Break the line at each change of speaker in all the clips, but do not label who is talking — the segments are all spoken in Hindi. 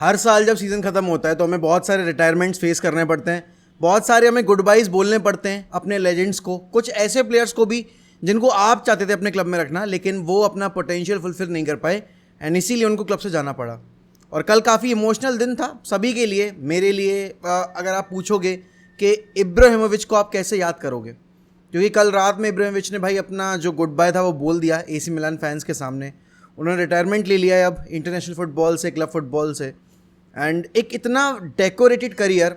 हर साल जब सीज़न ख़त्म होता है तो हमें बहुत सारे रिटायरमेंट्स फेस करने पड़ते हैं, बहुत सारे हमें गुड बाइज बोलने पड़ते हैं अपने लेजेंड्स को, कुछ ऐसे प्लेयर्स को भी जिनको आप चाहते थे अपने क्लब में रखना लेकिन वो अपना पोटेंशियल फुलफिल नहीं कर पाए एंड इसीलिए उनको क्लब से जाना पड़ा। और कल काफ़ी इमोशनल दिन था सभी के लिए, मेरे लिए। अगर आप पूछोगे कि इब्राहिमोविच को आप कैसे याद करोगे, क्योंकि कल रात में इब्राहिमोविच ने भाई अपना जो गुड बाय था वो बोल दिया एसी मिलान फैंस के सामने। उन्होंने रिटायरमेंट ले लिया है अब इंटरनेशनल फुटबॉल से, क्लब फुटबॉल से, एंड एक इतना डेकोरेटेड करियर।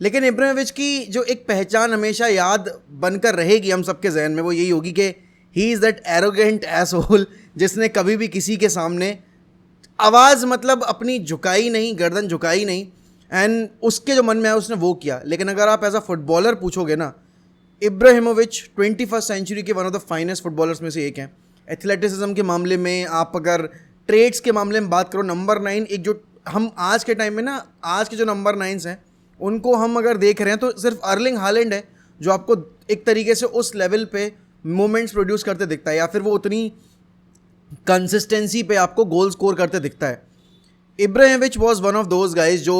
लेकिन इब्राहिमोविच की जो एक पहचान हमेशा याद बनकर रहेगी हम सबके जहन में, वो यही होगी कि he is that arrogant asshole जिसने कभी भी किसी के सामने आवाज़ मतलब अपनी झुकाई नहीं, गर्दन झुकाई नहीं, एंड उसके जो मन में आया उसने वो किया। लेकिन अगर आप एज अ फुटबॉलर पूछोगे ना, इब्राहिमोविच 21st सेंचुरी के one of the finest footballers में से एक हैं। एथलेटिसिज्म के मामले में, आप अगर ट्रेड्स के मामले में बात करो, नंबर 9, एक जो हम आज के टाइम में ना, आज के जो नंबर 9s हैं उनको हम अगर देख रहे हैं तो सिर्फ अर्लिंग हालैंड है जो आपको एक तरीके से उस लेवल पे मोमेंट्स प्रोड्यूस करते दिखता है, या फिर वो उतनी कंसिस्टेंसी पे आपको गोल स्कोर करते दिखता है। Ibrahimovic was one of those guys जो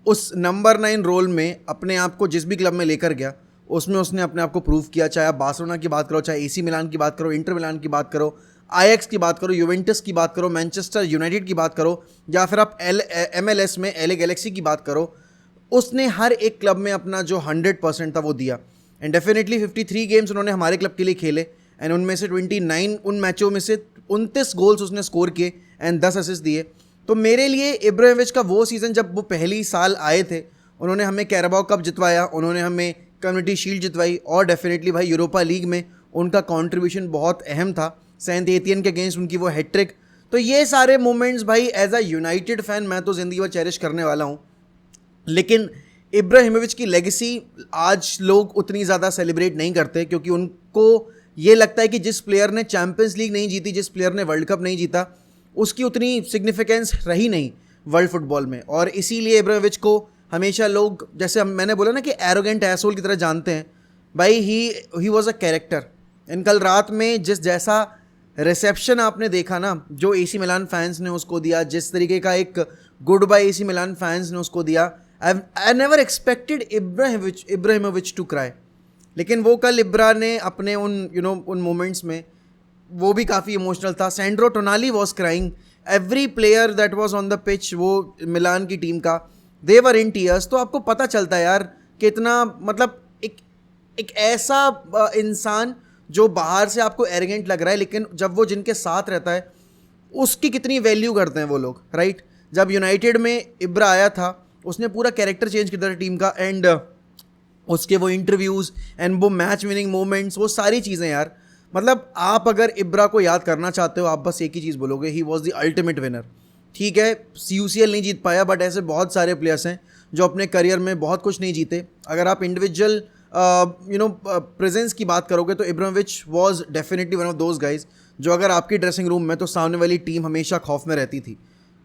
उस नंबर 9 रोल में अपने आप को जिस भी क्लब में लेकर गया उसमें उसने अपने आप को प्रूव किया। चाहे आप बार्सिलोना की बात करो, चाहे एसी मिलान की बात करो, इंटर मिलान की बात करो, आईएक्स की बात करो, यूवेंटस की बात करो, मैनचेस्टर यूनाइटेड की बात करो, या फिर आप MLS में LA गैलेक्सी की बात करो, उसने हर एक क्लब में अपना जो 100% था वो दिया। एंड डेफिनेटली 53 गेम्स उन्होंने हमारे क्लब के लिए खेले एंड उनमें से 29 उन मैचों में से 29 गोल्स उसने स्कोर किए एंड 10 असिस्ट दिए। तो मेरे लिए इब्राहिमोविच का वो सीज़न जब वो पहली साल आए थे, उन्होंने हमें कैराबाओ कप जितवाया, उन्होंने हमें कम्युनिटी शील्ड जितवाई, और डेफिनेटली भाई यूरोपा लीग में उनका कंट्रीब्यूशन बहुत अहम था। सेंट एथियन के अगेंस्ट उनकी वो हैट्रिक। तो ये सारे मोमेंट्स भाई एज अ यूनाइटेड फ़ैन मैं तो ज़िंदगी भर चेरिश करने वाला हूँ। लेकिन इब्राहिमोविच की लेगेसी आज लोग उतनी ज़्यादा सेलिब्रेट नहीं करते, क्योंकि उनको ये लगता है कि जिस प्लेयर ने चैम्पियंस लीग नहीं जीती, जिस प्लेयर ने वर्ल्ड कप नहीं जीता, उसकी उतनी सिग्निफिकेंस रही नहीं वर्ल्ड फुटबॉल में। और इसीलिए इब्राहिमोविच को हमेशा लोग, जैसे मैंने बोला ना कि एरोगेंट एसोल की तरह जानते हैं। भाई ही वॉज अ कैरेक्टर। इन कल रात में जिस जैसा रिसेप्शन आपने देखा ना, जो एसी मिलान फैंस ने उसको दिया, जिस तरीके का एक goodbye AC Milan fans ने उसको दिया, I never expected Ibrahimovic to cry. लेकिन वो कल इब्रा ने अपने उन मोमेंट्स में वो भी काफ़ी इमोशनल था। Sandro Tonali was crying, every player that was on the pitch, वो मिलान की टीम का, दे वर इन टीयर्स। तो आपको पता चलता है यार कि इतना मतलब एक ऐसा इंसान जो बाहर से आपको एरोगेंट लग रहा है, लेकिन जब वो जिनके साथ रहता है उसकी कितनी वैल्यू करते हैं वो लोग, राइट। जब यूनाइटेड में इब्रा आया था उसने पूरा कैरेक्टर चेंज किया था टीम का, एंड उसके वो इंटरव्यूज़ एंड वो मैच विनिंग मोमेंट्स, वो सारी चीज़ें यार। मतलब आप अगर इब्रा को याद करना चाहते हो, आप बस एक ही चीज़ बोलोगे, he was the ultimate winner. ठीक है, CUCL नहीं जीत पाया, बट ऐसे बहुत सारे प्लेयर्स हैं जो अपने करियर में बहुत कुछ नहीं जीते। अगर आप इंडिविजुअल प्रेजेंस की बात करोगे तो Ibrahimovic was definitely one of those guys जो अगर आपकी ड्रेसिंग रूम में, तो सामने वाली टीम हमेशा खौफ में रहती थी।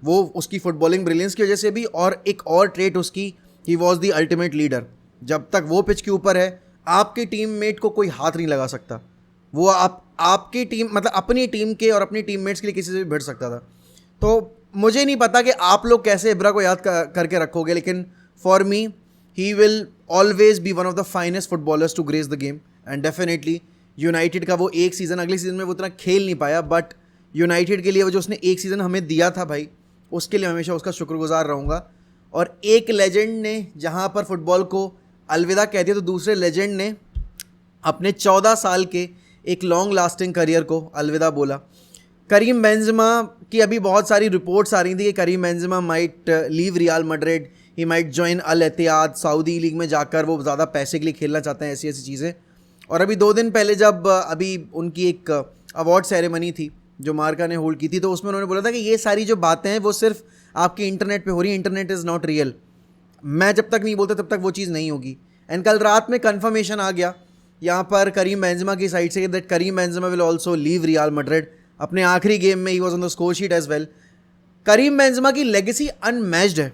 वो उसकी फुटबॉलिंग ब्रिलियंस की वजह से भी, और एक और ट्रेट उसकी, he was the ultimate leader. जब तक वो पिच के ऊपर है आपकी टीममेट को कोई हाथ नहीं लगा सकता। वो आपकी टीम मतलब अपनी टीम के और अपनी टीममेट्स के लिए किसी से भी भिड़ सकता था। तो मुझे नहीं पता कि आप लोग कैसे इब्रा को याद करके रखोगे, लेकिन for me he will always be one of the finest footballers to grace the game. And definitely United का वो एक सीज़न, अगले सीज़न में वो उतना खेल नहीं पाया, बट यूनाइटेड के लिए वो जो उसने एक सीज़न हमें दिया था भाई, उसके लिए हमेशा उसका शुक्रगुजार रहूँगा। और एक लेजेंड ने जहाँ पर फुटबॉल को अलविदा कह दिया, तो दूसरे लेजेंड ने अपने 14 साल के एक लॉन्ग लास्टिंग करियर को अलविदा बोला। करीम बेंजेमा की अभी बहुत सारी रिपोर्ट्स आ रही थी कि Karim Benzema might leave Real Madrid, he might join Al Ittihad, Saudi league में जाकर वो ज़्यादा पैसे के लिए खेलना चाहते हैं, ऐसी चीज़ें। और अभी 2 दिन पहले जब अभी उनकी एक अवार्ड सेरेमनी थी जो मार्का ने होल्ड की थी, तो उसमें उन्होंने बोला था कि ये सारी जो बातें हैं वो सिर्फ आपकी इंटरनेट पे हो रही है, इंटरनेट इज़ नॉट रियल। मैं जब तक नहीं बोलता तब तक वो चीज़ नहीं होगी। एंड कल रात में कन्फर्मेशन आ गया यहाँ पर करीम बेंजेमा की साइड से that Karim Benzema will also leave Real Madrid. अपने आखिरी गेम में ही was on the score sheet as well. Karim Benzema की लेगेसी अनमैच्ड है।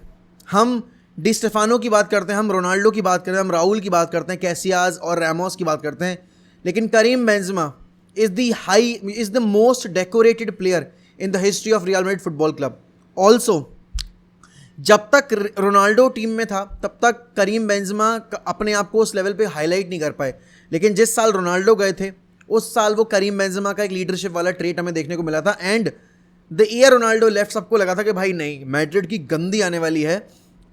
हम डी स्टेफानो की बात करते हैं, हम रोनाल्डो की बात करते हैं, हम राहुल की बात करते हैं, कैसियास और रैमोस की बात करते हैं, लेकिन Karim Benzema is the most decorated player in the history of Real Madrid football club. Also जब तक रोनाल्डो टीम में था तब तक करीम बेंजेमा अपने आप को उस लेवल पे हाईलाइट नहीं कर पाए, लेकिन जिस साल रोनाल्डो गए थे उस साल वो करीम बेंजेमा का एक लीडरशिप वाला ट्रेट हमें देखने को मिला था। And the year Ronaldo left सबको लगा था कि भाई नहीं, मैड्रिड की गंदी आने वाली है,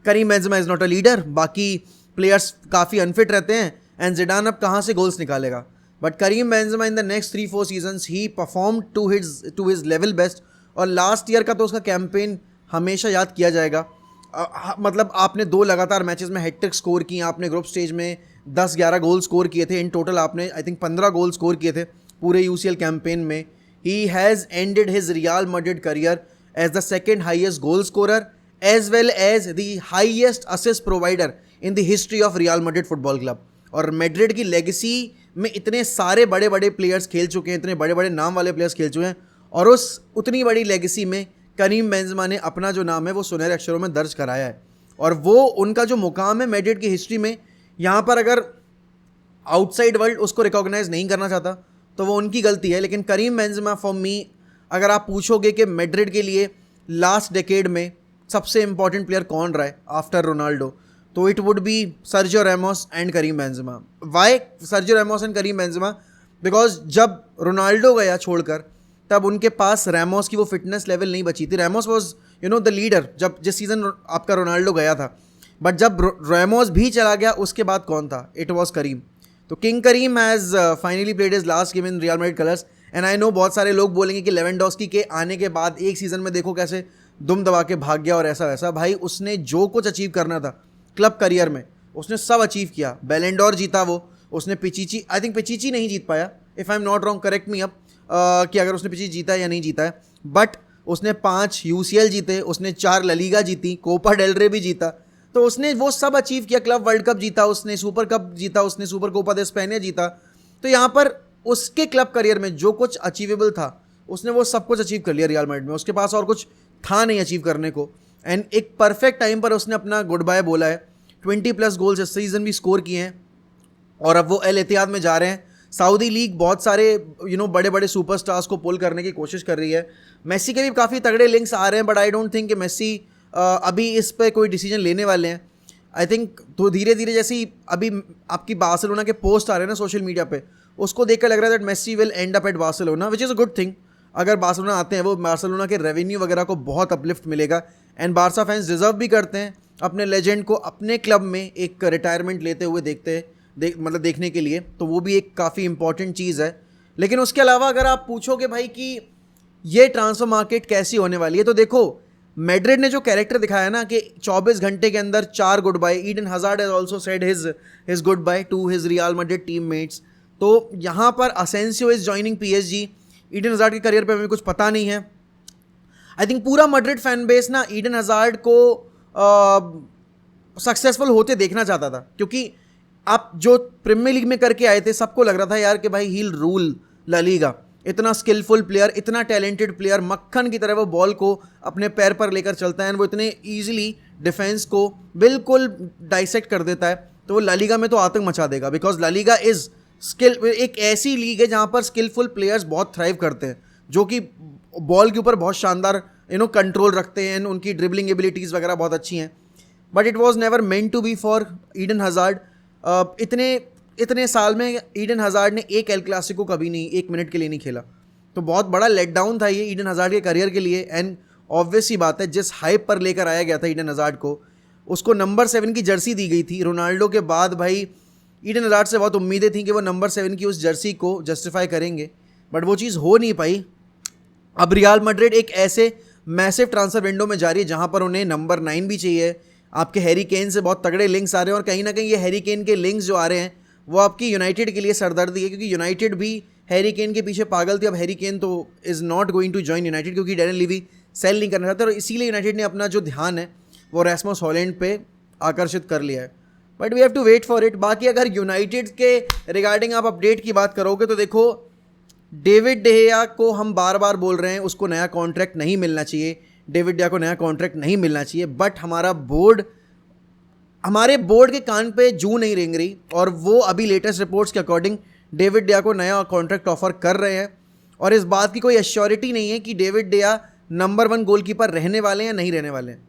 Karim Benzema is not a leader, बाकी प्लेयर्स काफ़ी अनफिट रहते हैं एंड जिडान अब कहाँ से गोल्स निकालेगा। But Karim Benzema in the next 3-4 seasons ही perform to his level best. और लास्ट ईयर का तो उसका कैंपेन हमेशा याद किया जाएगा। मतलब आपने 2 लगातार मैचेस में हैट्रिक स्कोर की, आपने ग्रुप स्टेज में 10-11 गोल स्कोर किए थे, इन टोटल आपने आई थिंक 15 गोल स्कोर किए थे पूरे यूसीएल कैंपेन में। He has ended his Real Madrid career as the second highest goal scorer as well as the highest assist provider in the history of Real Madrid football club. और मैड्रिड की लेगेसी में इतने सारे बड़े बड़े प्लेयर्स खेल चुके हैं, इतने बड़े बड़े नाम वाले प्लेयर्स खेल चुके हैं, और उस उतनी बड़ी लेगेसी में करीम बेंजेमा ने अपना जो नाम है वो सुनहरे अक्षरों में दर्ज कराया है। और वो उनका जो मुकाम है मैड्रिड की हिस्ट्री में, यहाँ पर अगर आउटसाइड वर्ल्ड उसको रिकॉग्नाइज नहीं करना चाहता तो वो उनकी गलती है। लेकिन करीम बेंजेमा फॉर मी, अगर आप पूछोगे कि मैड्रिड के लिए लास्ट डेकेड में सबसे इंपॉर्टेंट प्लेयर कौन रहा है आफ्टर रोनाल्डो, तो it would be Sergio Ramos and Karim Benzema. Why Sergio Ramos and Karim Benzema? Because जब रोनाल्डो गया छोड़कर तब उनके पास रैमोस की वो फिटनेस लेवल नहीं बची थी। रैमोस वॉज द लीडर जब जिस सीज़न आपका रोनाल्डो गया था, बट जब रैमोस भी चला गया उसके बाद कौन था? It was Karim. तो king Karim has finally played his last game in Real Madrid colours. And I know बहुत सारे लोग बोलेंगे कि लेवेंडोस्की के आने के बाद एक सीज़न में देखो कैसे दुम दबा के भाग गया और ऐसा वैसा। भाई उसने जो कुछ अचीव करना था क्लब करियर में उसने सब अचीव किया। बैलन डोर जीता वो, उसने पिचिची, आई थिंक पिचिची नहीं जीत पाया, if I am not wrong, correct me up कि अगर उसने पिचिची जीता है या नहीं जीता है, बट उसने 5 यूसीएल जीते, उसने 4 ललीगा जीती, कोपा डेल रे भी जीता। तो उसने वो सब अचीव किया। क्लब वर्ल्ड कप जीता उसने, सुपर कप जीता उसने, सुपर कोपा दे स्पेनिया जीता। तो यहाँ पर उसके क्लब करियर में जो कुछ अचीवेबल था उसने वो सब कुछ अचीव कर लिया रियल मैड्रिड में। उसके पास और कुछ था नहीं अचीव करने को। एंड एक परफेक्ट टाइम पर उसने अपना गुड बाय बोला है। 20+ गोल्स इस सीज़न भी स्कोर किए हैं और अब वो एल इत्तेहाद में जा रहे हैं। सऊदी लीग बहुत सारे बड़े बड़े सुपरस्टार्स को पुल करने की कोशिश कर रही है। मेसी के भी काफ़ी तगड़े लिंक्स आ रहे हैं, बट आई डोंट थिंक कि मेसी अभी इस पर कोई डिसीजन लेने वाले हैं। आई थिंक तो धीरे धीरे जैसे ही अभी आपकी बार्सिलोना के पोस्ट आ रहे हैं ना सोशल मीडिया पे, उसको देखकर लग रहा है that Messi will end up at Barcelona, which is a good thing. अगर बार्सिलोना आते हैं, वो बार्सिलोना के रेवेन्यू वगैरह को बहुत अपलिफ्ट मिलेगा। एंड बार्सा फैंस डिजर्व भी करते हैं अपने लेजेंड को अपने क्लब में एक रिटायरमेंट लेते हुए देखने के लिए, तो वो भी एक काफ़ी इंपॉर्टेंट चीज़ है। लेकिन उसके अलावा अगर आप पूछोगे भाई कि ये ट्रांसफर मार्केट कैसी होने वाली है, तो देखो मैड्रिड ने जो कैरेक्टर दिखाया ना कि 24 घंटे के अंदर 4 goodbye, Eden Hazard has also said his goodbye to his Real Madrid teammates. तो यहाँ पर Asensio is joining PSG. Eden Hazard के करियर पे हमें कुछ पता नहीं है। आई थिंक पूरा मैड्रिड फैन बेस ना ईडन हज़ार्ड को सक्सेसफुल होते देखना चाहता था, क्योंकि आप जो प्रीमियर लीग में करके आए थे सबको लग रहा था यार कि भाई he will rule La Liga. इतना स्किलफुल प्लेयर, इतना टैलेंटेड प्लेयर, मक्खन की तरह वो बॉल को अपने पैर पर लेकर चलता है, वो इतने ईजिली डिफेंस को बिल्कुल डाइसेक्ट कर देता है, तो वो ला लीगा में तो आतंक मचा देगा। बिकॉज ला लीगा इज एक ऐसी लीग है जहाँ पर स्किलफुल प्लेयर्स बहुत थ्राइव करते हैं, जो कि बॉल के ऊपर बहुत शानदार कंट्रोल रखते हैं, उनकी ड्रिबलिंग एबिलिटीज़ वगैरह बहुत अच्छी हैं। But it was never meant to be for Eden Hazard. इतने साल में ईडन हज़ार्ड ने एक एल क्लासिको कभी नहीं, 1 मिनट के लिए नहीं खेला। तो बहुत बड़ा लेट डाउन था ये ईडन हज़ार्ड के करियर के लिए। एंड ऑब्वियस ही बात है, जिस हाइप पर लेकर आया गया था ईडन हज़ार्ड को, उसको नंबर 7 की जर्सी दी गई थी। रोनाल्डो के बाद भाई ईडन हज़ार्ड से बहुत उम्मीदें थी कि वो नंबर 7 की उस जर्सी को जस्टिफाई करेंगे, बट वो चीज़ हो नहीं पाई। अब रियल मैड्रिड एक ऐसे मैसिव ट्रांसफर विंडो में जा रही है जहाँ पर उन्हें नंबर 9 भी चाहिए। आपके हैरी केन से बहुत तगड़े लिंक्स आ रहे हैं, और कहीं ना कहीं ये हैरी केन के लिंक्स जो आ रहे हैं वो आपकी यूनाइटेड के लिए सरदर्दी है, क्योंकि यूनाइटेड भी हैरी केन के पीछे पागल थी। अब हैरी केन तो is not going to join United, क्योंकि डैरेन लीवी सेल नहीं करना चाहते, और इसीलिए यूनाइटेड ने अपना जो ध्यान है वो रैसमस हॉलैंड पे आकर्षित कर लिया है। But we have to wait for it. बाकी अगर यूनाइटेड के रिगार्डिंग आप अपडेट की बात करोगे तो देखो, डेविड डेहिया को हम बार बार बोल रहे हैं उसको नया कॉन्ट्रैक्ट नहीं मिलना चाहिए, डेविड डेहिया को नया कॉन्ट्रैक्ट नहीं मिलना चाहिए, बट हमारे बोर्ड के कान पे जू नहीं रेंग रही, और वो अभी लेटेस्ट रिपोर्ट्स के अकॉर्डिंग डेविड डेहिया को नया कॉन्ट्रैक्ट ऑफर कर रहे हैं। और इस बात की कोई एश्योरिटी नहीं है कि डेविड डेहिया नंबर 1 गोलकीपर रहने वाले हैं या नहीं रहने वाले हैं।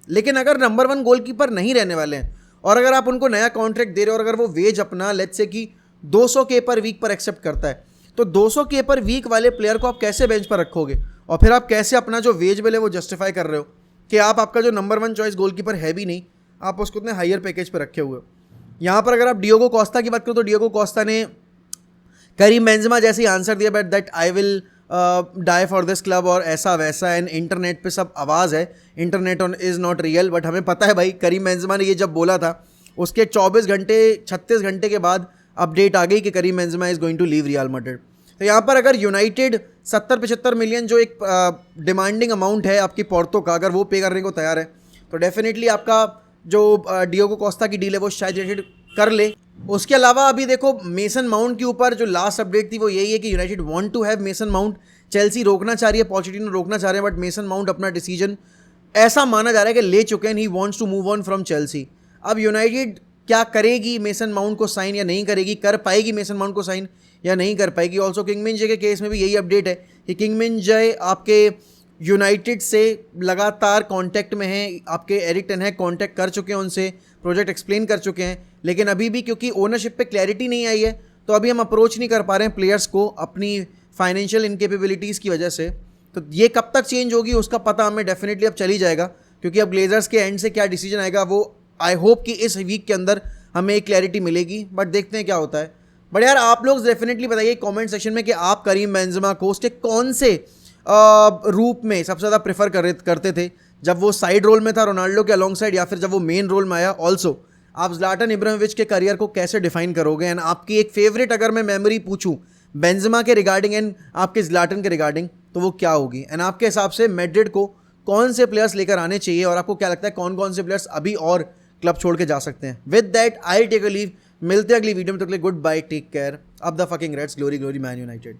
लेकिन अगर नंबर 1 गोलकीपर नहीं रहने वाले हैं और अगर आप उनको नया कॉन्ट्रैक्ट दे रहे हो और अगर वो वेज अपना लेट्स से कि 200K पर वीक पर एक्सेप्ट करता है, तो 200K पर वीक वाले प्लेयर को आप कैसे बेंच पर रखोगे और फिर आप कैसे अपना जो वेज बिल है वो जस्टिफाई कर रहे हो कि आप आपका जो नंबर 1 चॉइस गोलकीपर है भी नहीं, आप उसको उतने हायर पैकेज पर रखे हुए हो। यहाँ पर अगर आप डियोगो कोस्टा की बात करो तो डियोगो कोस्टा ने करीम बेंजेमा जैसे ही आंसर दिया but that I will die for this club और ऐसा वैसा, एंड इंटरनेट पे सब आवाज़ है, internet on is not real, but हमें पता है भाई करीम बेंजेमा ने ये जब बोला था उसके 24 घंटे 36 घंटे के बाद अपडेट आ गई कि Karim Benzema is going to leave Real Madrid. तो यहाँ पर अगर यूनाइटेड 70-75 मिलियन जो एक डिमांडिंग अमाउंट है आपकी पोर्तो का, अगर वो पे करने को तैयार है तो डेफिनेटली आपका जो डियोगो कोस्टा की डील है वो शायद यूनाइटेड कर ले। उसके अलावा अभी देखो मेसन माउंट के ऊपर जो लास्ट अपडेट थी वो यही है कि United want to have Mason Mount, Chelsea रोकना चाह रही है, पोचेटिनो रोकना चाह रहे हैं, बट मेसन माउंट अपना डिसीजन ऐसा माना जा रहा है कि ले चुके हैं, he wants to move on from Chelsea. अब यूनाइटेड क्या करेगी, मेसन माउंट को साइन या नहीं करेगी, कर पाएगी मेसन माउंट को साइन या नहीं कर पाएगी। ऑल्सो किंगमिन जे के केस में भी यही अपडेट है कि किंगमिन जे आपके यूनाइटेड से लगातार कांटेक्ट में हैं, आपके एरिक टेन हैग कांटेक्ट कर चुके हैं उनसे, प्रोजेक्ट एक्सप्लेन कर चुके हैं, लेकिन अभी भी क्योंकि ओनरशिप पे क्लैरिटी नहीं आई है तो अभी हम अप्रोच नहीं कर पा रहे हैं प्लेयर्स को अपनी फाइनेंशियल इनकेपेबिलिटीज़ की वजह से। तो ये कब तक चेंज होगी उसका पता हमें डेफिनेटली अब चली जाएगा, क्योंकि अब ग्लेजर्स के एंड से क्या डिसीजन आएगा वो आई होप कि इस वीक के अंदर हमें एक क्लैरिटी मिलेगी, बट देखते हैं क्या होता है। बट यार आप लोग डेफिनेटली बताइए कमेंट सेक्शन में कि आप करीम बेंजेमा को उसके कौन से रूप में सबसे ज़्यादा प्रेफर करते थे, जब वो साइड रोल में था रोनाल्डो के अलॉन्ग साइड या फिर जब वो मेन रोल में आया। ऑल्सो आप ज़्लाटन इब्राहिमोविच के करियर को कैसे डिफाइन करोगे, एंड आपकी एक फेवरेट अगर मैं मेमोरी पूछूं बेंजेमा के रिगार्डिंग एंड आपके ज़्लाटन के रिगार्डिंग तो वो क्या होगी, एंड आपके हिसाब से मैड्रिड को कौन से प्लेयर्स लेकर आने चाहिए और आपको क्या लगता है कौन कौन से प्लेयर्स अभी और क्लब छोड़ के जा सकते हैं। With that I take a leave, मिलते हैं अगली वीडियो में, तो goodbye, take care, up the fucking Reds, glory glory Man United.